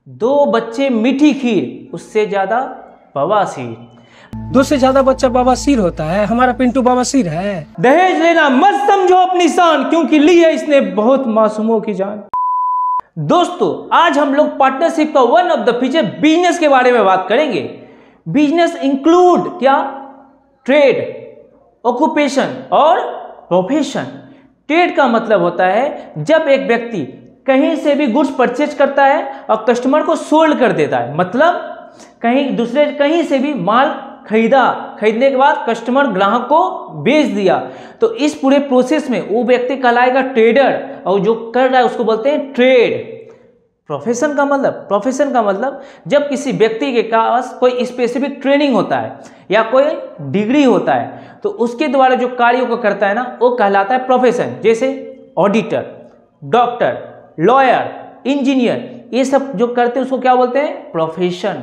दो बच्चे मीठी खीर, उससे ज्यादा बवासीर। दो से ज्यादा बच्चा बवासीर होता है, हमारा पिंटू बवासीर है। दहेज लेना मत समझो अपनी शान, क्योंकि ली है इसने बहुत मासूमों की जान। दोस्तों, आज हम लोग पार्टनरशिप का one of the feature business के बारे में बात करेंगे। बिजनेस इंक्लूड क्या? ट्रेड, ऑक्यूपेशन और प्रोफेशन। ट्रेड का मतलब होता है जब एक व्यक्ति कहीं से भी गुड्स परचेज करता है और कस्टमर को सोल्ड कर देता है, मतलब कहीं से भी माल खरीदने के बाद कस्टमर ग्राहक को बेच दिया, तो इस पूरे प्रोसेस में वो व्यक्ति कहलाएगा ट्रेडर, और जो कर रहा है उसको बोलते हैं ट्रेड। प्रोफेशन का मतलब जब किसी व्यक्ति के पास कोई स्पेसिफिक ट्रेनिंग होता है या कोई डिग्री होता है, तो उसके द्वारा जो कार्यों को करता है ना, वो कहलाता है प्रोफेशन। जैसे ऑडिटर, डॉक्टर, लॉयर, इंजीनियर, ये सब जो करते हैं उसको क्या बोलते हैं? प्रोफेशन।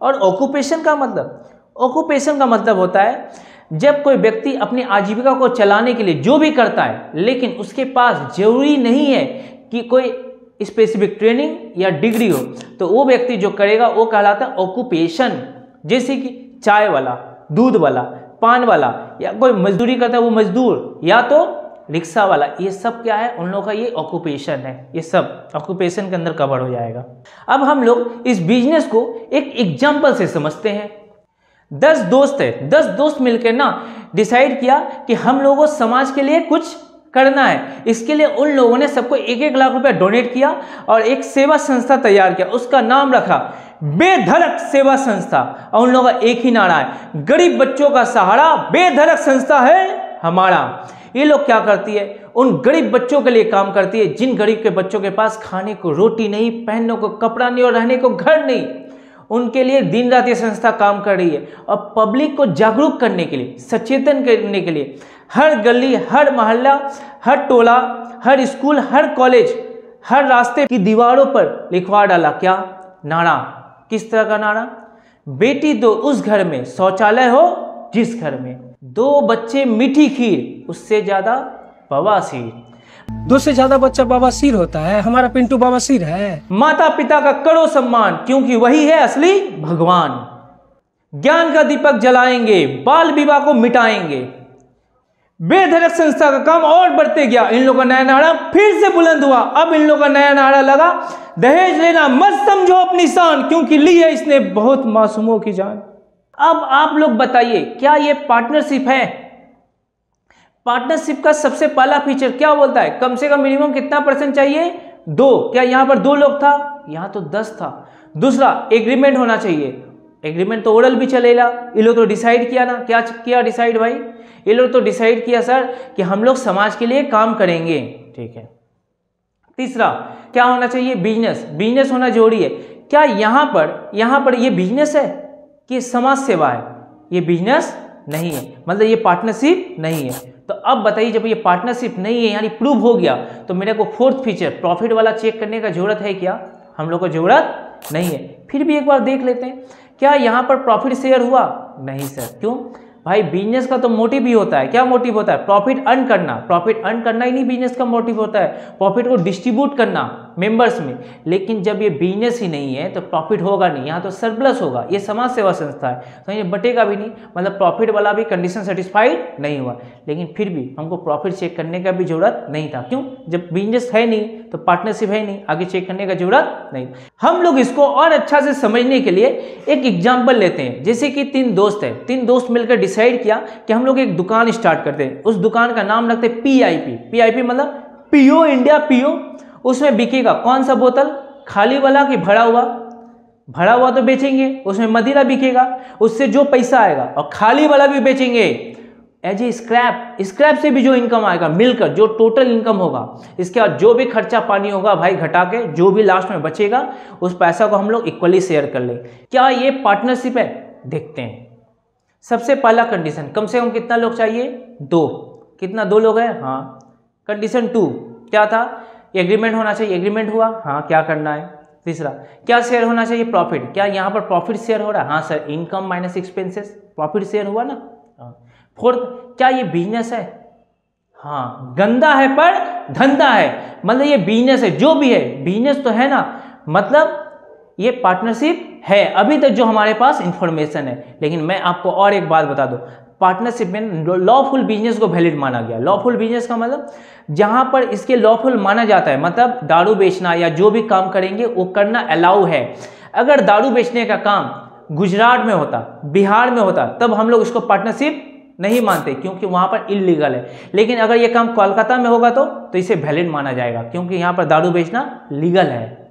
और ऑक्यूपेशन का मतलब होता है जब कोई व्यक्ति अपनी आजीविका को चलाने के लिए जो भी करता है, लेकिन उसके पास जरूरी नहीं है कि कोई स्पेसिफिक ट्रेनिंग या डिग्री हो, तो वो व्यक्ति जो करेगा वो कहलाता है ऑक्यूपेशन। जैसे कि चाय वाला, दूध वाला, पान वाला, या कोई मजदूरी करता है वो मजदूर, या तो रिक्शा वाला, ये सब क्या है? उन लोगों का ये ऑक्यूपेशन है। ये सब ऑक्यूपेशन के अंदर कवर हो जाएगा। अब हम लोग इस बिजनेस को एक एग्जाम्पल से समझते हैं। 10 दोस्त है, 10 दोस्त मिलकर ना डिसाइड किया कि हम लोगों को समाज के लिए कुछ करना है। इसके लिए उन लोगों ने सबको 1-1 लाख रुपया डोनेट किया और एक सेवा संस्था तैयार किया। उसका नाम रखा बेधड़क सेवा संस्था, और उन लोगों का एक ही नारा है, गरीब बच्चों का सहारा, बेधड़क संस्था है हमारा। ये लोग क्या करती है? उन गरीब बच्चों के लिए काम करती है जिन गरीब के बच्चों के पास खाने को रोटी नहीं, पहनने को कपड़ा नहीं और रहने को घर नहीं। उनके लिए दिन रात ये संस्था काम कर रही है, और पब्लिक को जागरूक करने के लिए, सचेतन करने के लिए हर गली, हर मोहल्ला, हर टोला, हर स्कूल, हर कॉलेज, हर रास्ते की दीवारों पर लिखवा डाला क्या? नारा। किस तरह का नारा? बेटी दो उस घर में, शौचालय हो जिस घर में, दो बच्चे मीठी खीर, उससे ज्यादा बवासीर। दो से ज्यादा बच्चा बवासीर होता है, हमारा पिंटू बवासीर है। माता पिता का करो सम्मान, क्योंकि वही है असली भगवान। ज्ञान का दीपक जलाएंगे, बाल विवाह को मिटाएंगे। बेधड़क संस्था का काम और बढ़ते गया। इन लोगों का नया नारा फिर से बुलंद हुआ। अब इन लोगों का नया नारा लगा, दहेज लेना मत समझो अपनी शान, क्योंकि ली है इसने बहुत मासूमों की जान। अब आप लोग बताइए, क्या ये पार्टनरशिप है? पार्टनरशिप का सबसे पहला फीचर क्या बोलता है? कम से कम मिनिमम कितना % चाहिए? 2। क्या यहां पर 2 लोग था? यहां तो 10 था। दूसरा, एग्रीमेंट होना चाहिए। एग्रीमेंट तो ओरल भी चलेगा। ये लोग तो डिसाइड किया ना, क्या किया डिसाइड भाई? ये लोग तो डिसाइड किया सर कि हम लोग समाज के लिए काम करेंगे, ठीक है। तीसरा, क्या होना चाहिए? बिजनेस होना जरूरी है। क्या यहां पर ये बिजनेस है कि समाज सेवा है? ये बिजनेस नहीं है, मतलब ये पार्टनरशिप नहीं है। तो अब बताइए, जब ये पार्टनरशिप नहीं है यानी प्रूव हो गया, तो मेरे को 4th फीचर प्रॉफिट वाला चेक करने का जरूरत है क्या? हम लोग को जरूरत नहीं है। फिर भी एक बार देख लेते हैं, क्या यहाँ पर प्रॉफिट शेयर हुआ? नहीं सर। क्यों भाई? बिजनेस का तो मोटिव ही होता है। क्या मोटिव होता है? प्रॉफिट अर्न करना। प्रॉफिट अर्न करना ही नहीं बिजनेस का मोटिव होता है, प्रॉफिट को डिस्ट्रीब्यूट करना मेंबर्स में। लेकिन जब ये बिजनेस ही नहीं है तो प्रॉफिट होगा नहीं, यहाँ तो सरप्लस होगा। ये समाज सेवा संस्था है तो ये बटेगा भी नहीं, मतलब प्रॉफिट वाला भी कंडीशन सेटिस्फाइड नहीं हुआ। लेकिन फिर भी हमको प्रॉफिट चेक करने का भी जरूरत नहीं था। क्यों? जब बिजनेस है नहीं तो पार्टनरशिप है नहीं, आगे चेक करने का जरूरत नहीं। हम लोग इसको और अच्छा से समझने के लिए एक एग्जाम्पल लेते हैं। जैसे कि 3 दोस्त है, 3 दोस्त मिलकर डिसाइड किया कि हम लोग एक दुकान स्टार्ट करते हैं। उस दुकान का नाम रखते हैं PIP मतलब पियो इंडिया पियो। उसमें बिकेगा कौन सा बोतल? खाली वाला कि भरा हुआ? भरा हुआ तो बेचेंगे, उसमें मदिरा बिकेगा, उससे जो पैसा आएगा, और खाली वाला भी बेचेंगे एज ए स्क्रैप से भी जो इनकम आएगा मिलकर, जो टोटल इनकम होगा। इसके बाद जो भी खर्चा पानी होगा भाई घटा के, जो भी लास्ट में बचेगा उस पैसा को हम लोग इक्वली शेयर कर लेंगे। क्या ये पार्टनरशिप है? देखते हैं। सबसे पहला कंडीशन, कम से कम कितना लोग चाहिए? 2। कितना? 2 लोग हैं, हाँ। कंडीशन 2 क्या था? एग्रीमेंट होना चाहिए। एग्रीमेंट हुआ, हाँ। क्या करना है? तीसरा, क्या शेयर होना चाहिए? प्रॉफिट। क्या यहाँ पर प्रॉफिट शेयर हो रहा है? हाँ sir. Income minus expenses, profit share हुआ ना। 4th, क्या ये बिजनेस है? हाँ। गंदा है पर धंधा है, मतलब ये बिजनेस है। जो भी है बिजनेस तो है ना, मतलब ये पार्टनरशिप है अभी तक जो हमारे पास इंफॉर्मेशन है। लेकिन मैं आपको और एक बात बता दूं, पार्टनरशिप में लॉफुल बिजनेस को वैलिड माना गया। लॉफुल बिजनेस का मतलब जहां पर इसके लॉफुल माना जाता है, मतलब दारू बेचना या जो भी काम करेंगे वो करना अलाउ है। अगर दारू बेचने का काम गुजरात में होता, बिहार में होता, तब हम लोग इसको पार्टनरशिप नहीं मानते क्योंकि वहां पर इलीगल है। लेकिन अगर ये काम कोलकाता में होगा तो इसे वैलिड माना जाएगा क्योंकि यहाँ पर दारू बेचना लीगल है।